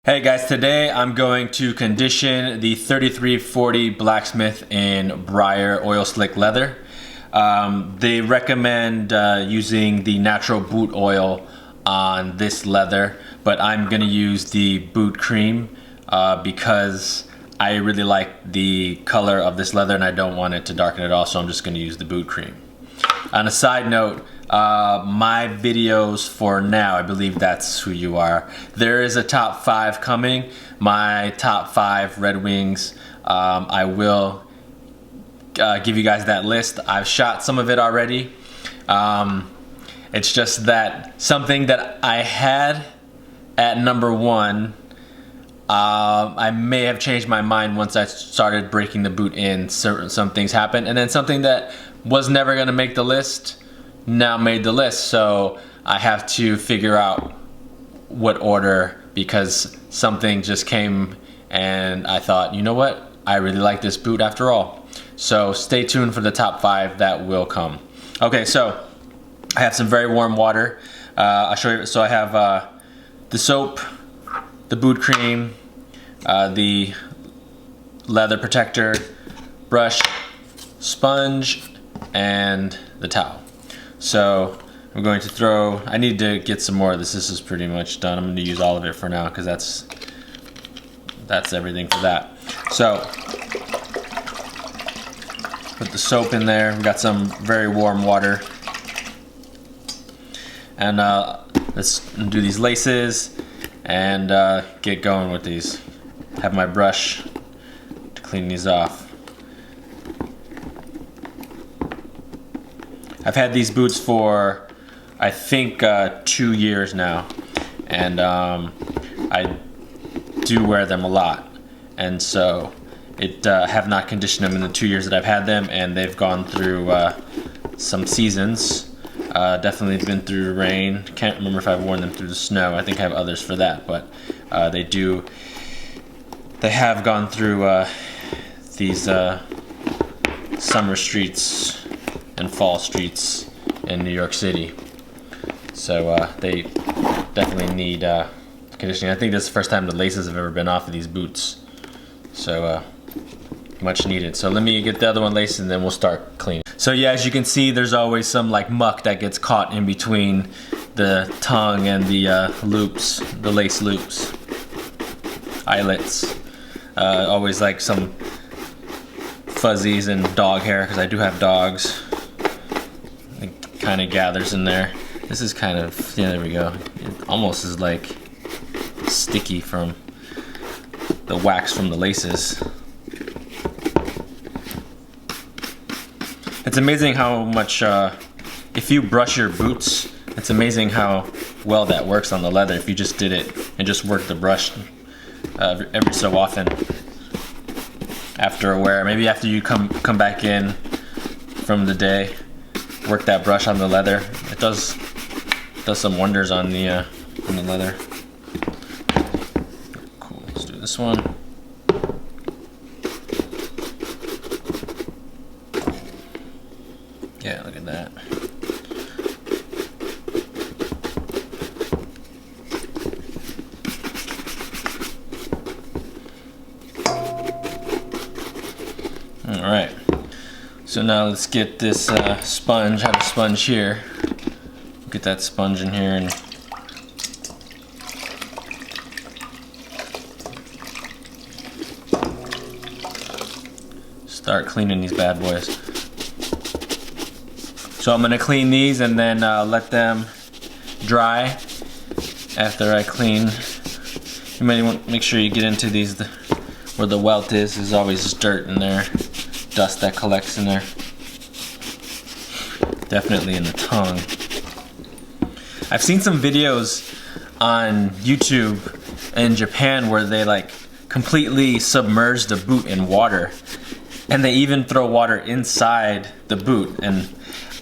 Hey guys, today I'm going to condition the 3340 Blacksmith in Briar Oil Slick Leather. They recommend using the natural boot oil on this leather, but I'm going to use the boot cream because I really like the color of this leather and I don't want it to darken at all, so I'm just going to use the boot cream. On a side note, my videos for now, I believe that's who you are. There is a top 5 coming. My top 5 Red Wings. I will give you guys that list. I've shot some of it already. It's just that something that I had at number 1, I may have changed my mind once I started breaking the boot in. Some things happened, and then something that was never going to make the list now made the list, so I have to figure out what order, because something just came and I thought, you know what, I really like this boot after all. So stay tuned for the top 5 that will come. Okay, so I have some very warm water. I'll show you. So I have the soap, the boot cream, the leather protector, brush, sponge, and the towel. So I'm going to throw, I need to get some more of this. This is pretty much done. I'm going to use all of it for now because that's everything for that. So put the soap in there. We got some very warm water. And let's do these laces and get going with these. Have my brush to clean these off. I've had these boots for, I think, 2 years now, and I do wear them a lot, and so have not conditioned them in the 2 years that I've had them, and they've gone through some seasons. Definitely been through rain. Can't remember if I've worn them through the snow. I think I have others for that, but they have gone through these summer streets and fall streets in New York City, so they definitely need conditioning. I think this is the first time the laces have ever been off of these boots, so much needed. So let me get the other one laced and then we'll start cleaning. So yeah, as you can see, there's always some like muck that gets caught in between the tongue and the loops, the lace loops, eyelets. Always like some fuzzies and dog hair, because I do have dogs. It kind of gathers in there. This is kind of, yeah, there we go. It almost is like sticky from the wax from the laces. It's amazing how much, if you brush your boots, it's amazing how well that works on the leather if you just did it and just worked the brush every so often after a wear. Maybe after you come back in from the day, work that brush on the leather. It does some wonders on the leather. Cool. Let's do this one. Yeah, look at that. All right. So now let's get this sponge. I have a sponge here. Get that sponge in here and start cleaning these bad boys. So I'm gonna clean these and then let them dry. After I clean, you might want to make sure you get into these where the welt is. There's always dirt in there, dust that collects in there. Definitely in the tongue. I've seen some videos on YouTube in Japan where they like completely submerge the boot in water, and they even throw water inside the boot, and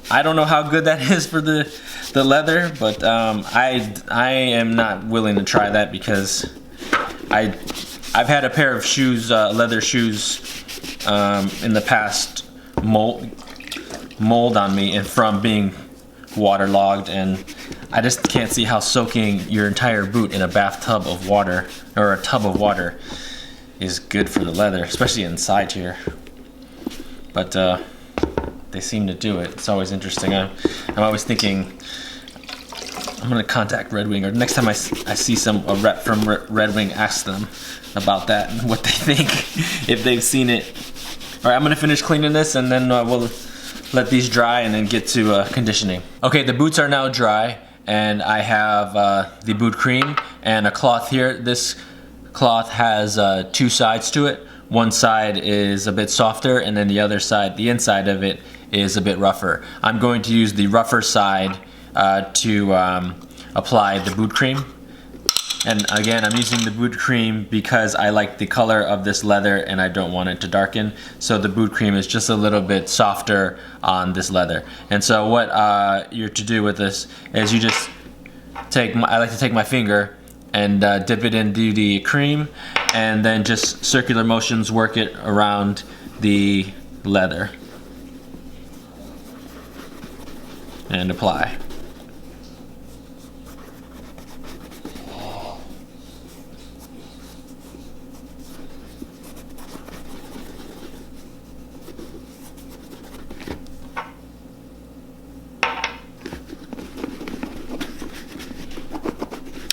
I don't know how good that is for the leather, but I am not willing to try that because I've had a pair of shoes, leather shoes, in the past mold on me, and from being waterlogged, and I just can't see how soaking your entire boot in a bathtub of water, or a tub of water, is good for the leather, especially inside here. But they seem to do it. It's always interesting. I'm always thinking, I'm gonna contact Red Wing, or next time I see a rep from Red Wing, ask them about that and what they think, if they've seen it. All right, I'm gonna finish cleaning this, and then we'll let these dry and then get to conditioning. Okay, the boots are now dry, and I have the boot cream and a cloth here. This cloth has 2 sides to it. One side is a bit softer, and then the other side, the inside of it, is a bit rougher. I'm going to use the rougher side to apply the boot cream. And again, I'm using the boot cream because I like the color of this leather and I don't want it to darken. So the boot cream is just a little bit softer on this leather. And so what you're to do with this is you just I like to take my finger and dip it into the cream, and then just circular motions work it around the leather and apply.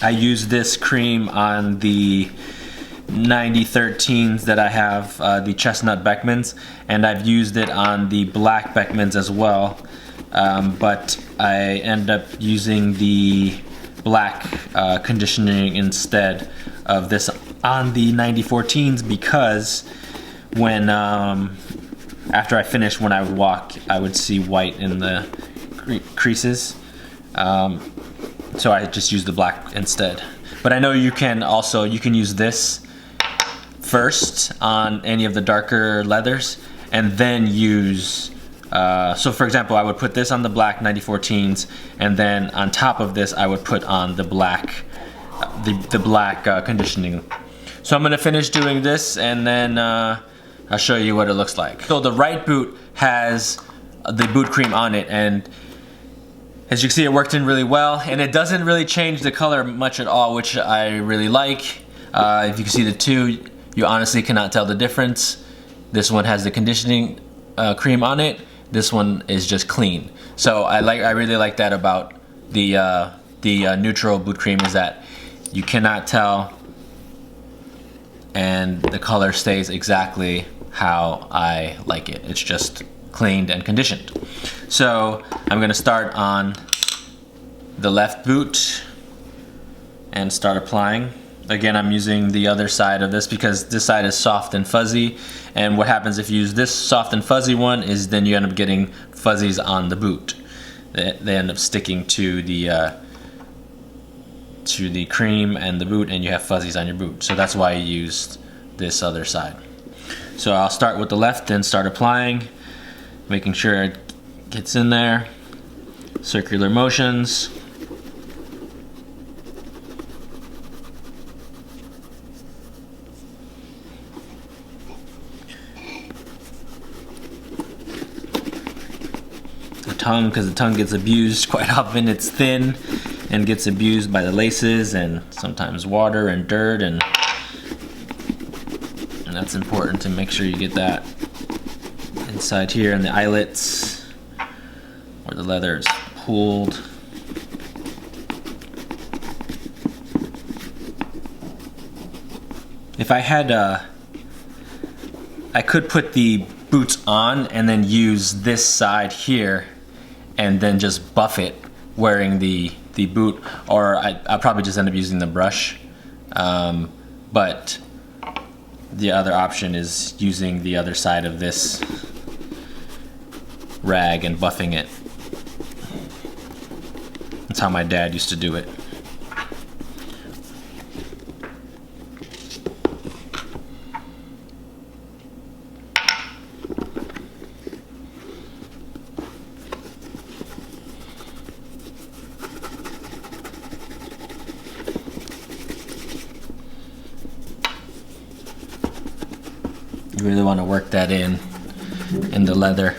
I use this cream on the 9013s that I have, the chestnut Beckmans, and I've used it on the black Beckmans as well, but I end up using the black conditioning instead of this on the 9014s, because when after I finish, when I would walk, I would see white in the creases. So I just use the black instead. But I know you can use this first on any of the darker leathers, and then use, so for example, I would put this on the black 9014s, and then on top of this I would put on the black, the black conditioning. So I'm gonna finish doing this, and then I'll show you what it looks like. So the right boot has the boot cream on it, and as you can see, it worked in really well, and it doesn't really change the color much at all, which I really like. If you can see the two, you honestly cannot tell the difference. This one has the conditioning cream on it. This one is just clean. So I really like that about the neutral boot cream, is that you cannot tell, and the color stays exactly how I like it. It's just cleaned and conditioned. So I'm gonna start on the left boot and start applying. Again, I'm using the other side of this because this side is soft and fuzzy, and what happens if you use this soft and fuzzy one is then you end up getting fuzzies on the boot. They end up sticking to the cream and the boot, and you have fuzzies on your boot. So that's why I used this other side. So I'll start with the left and start applying, making sure it gets in there. Circular motions. The tongue, because the tongue gets abused quite often. It's thin and gets abused by the laces and sometimes water and dirt, and that's important to make sure you get that inside here in the eyelets where the leather is pulled. If I had, I could put the boots on and then use this side here and then just buff it wearing the boot, or I'll probably just end up using the brush. But the other option is using the other side of this rag and buffing it. That's how my dad used to do it. You really want to work that in the leather.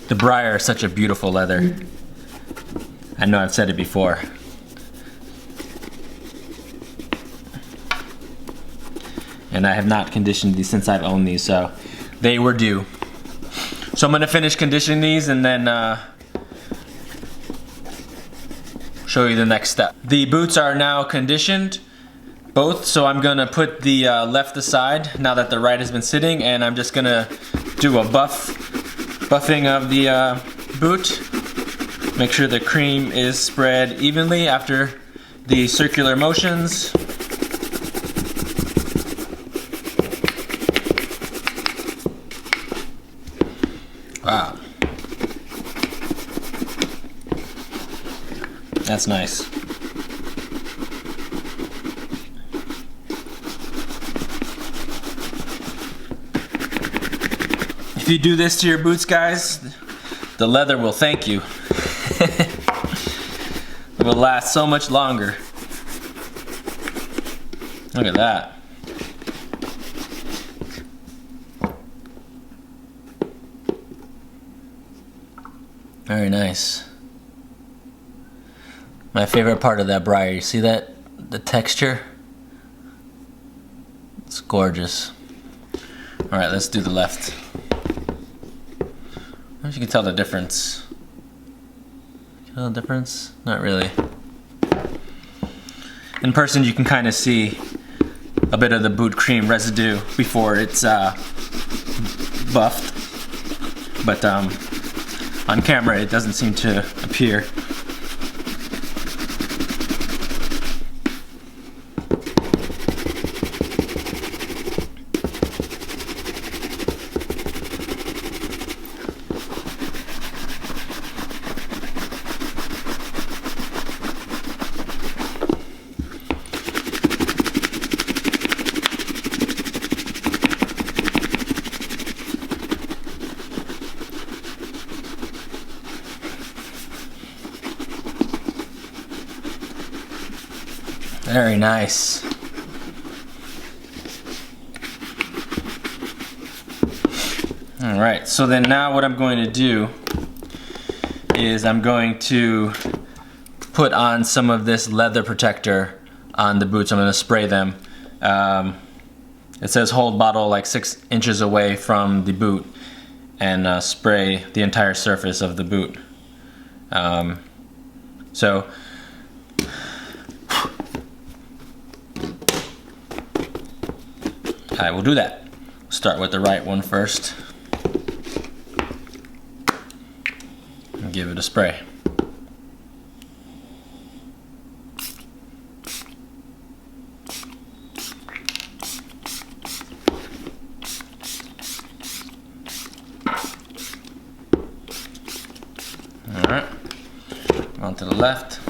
The Briar is such a beautiful leather. I know I've said it before. And I have not conditioned these since I've owned these, so they were due. So I'm gonna finish conditioning these and then show you the next step. The boots are now conditioned, both, so I'm gonna put the left aside now that the right has been sitting, and I'm just gonna do a buffing of the boot. Make sure the cream is spread evenly after the circular motions. Wow. That's nice. If you do this to your boots, guys, the leather will thank you. It will last so much longer. Look at that. Very nice. My favorite part of that Briar, you see that? The texture? It's gorgeous. Alright, let's do the left. I don't know if you can tell the difference. Tell the difference? Not really. In person you can kind of see a bit of the boot cream residue before it's buffed. But on camera it doesn't seem to appear. Very nice. Alright, so then now what I'm going to do is I'm going to put on some of this leather protector on the boots. I'm going to spray them. It says hold bottle like 6 inches away from the boot and spray the entire surface of the boot. So I will do that. Start with the right one first. And give it a spray. Alright. On to the left.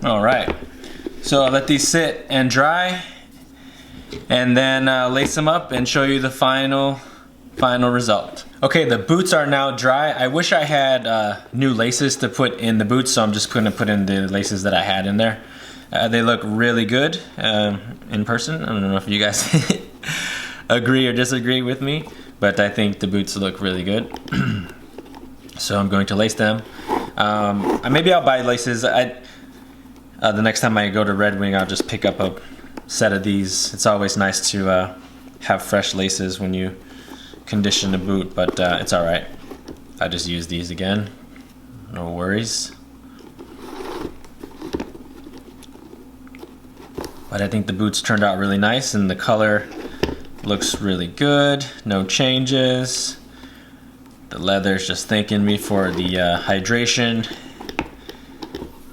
Alright, so I'll let these sit and dry and then lace them up and show you the final result. Okay, the boots are now dry. I wish I had new laces to put in the boots, so I'm just going to put in the laces that I had in there. They look really good in person. I don't know if you guys agree or disagree with me, but I think the boots look really good. So I'm going to lace them. Maybe I'll buy laces. The next time I go to Red Wing, I'll just pick up a set of these. It's always nice to have fresh laces when you condition a boot, but it's alright. I just use these again. No worries. But I think the boots turned out really nice and the color looks really good. No changes. The leather's just thanking me for the hydration.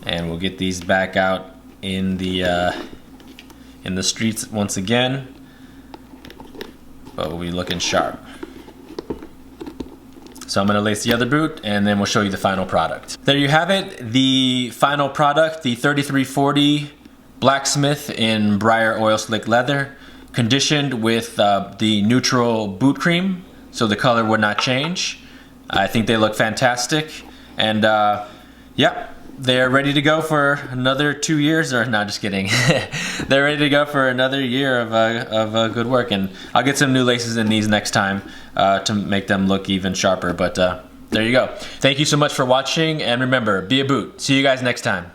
And we'll get these back out in the streets once again, but we'll be looking sharp. So I'm going to lace the other boot and then we'll show you the final product. There you have it, the final product, the 3340 Blacksmith in Briar Oil Slick Leather, conditioned with the neutral boot cream, so the color would not change. I think they look fantastic, and Yep. They're ready to go for another 2 years, or no, just kidding. They're ready to go for another year of good work, and I'll get some new laces in these next time to make them look even sharper. But there you go. Thank you so much for watching, and remember, be a boot. See you guys next time.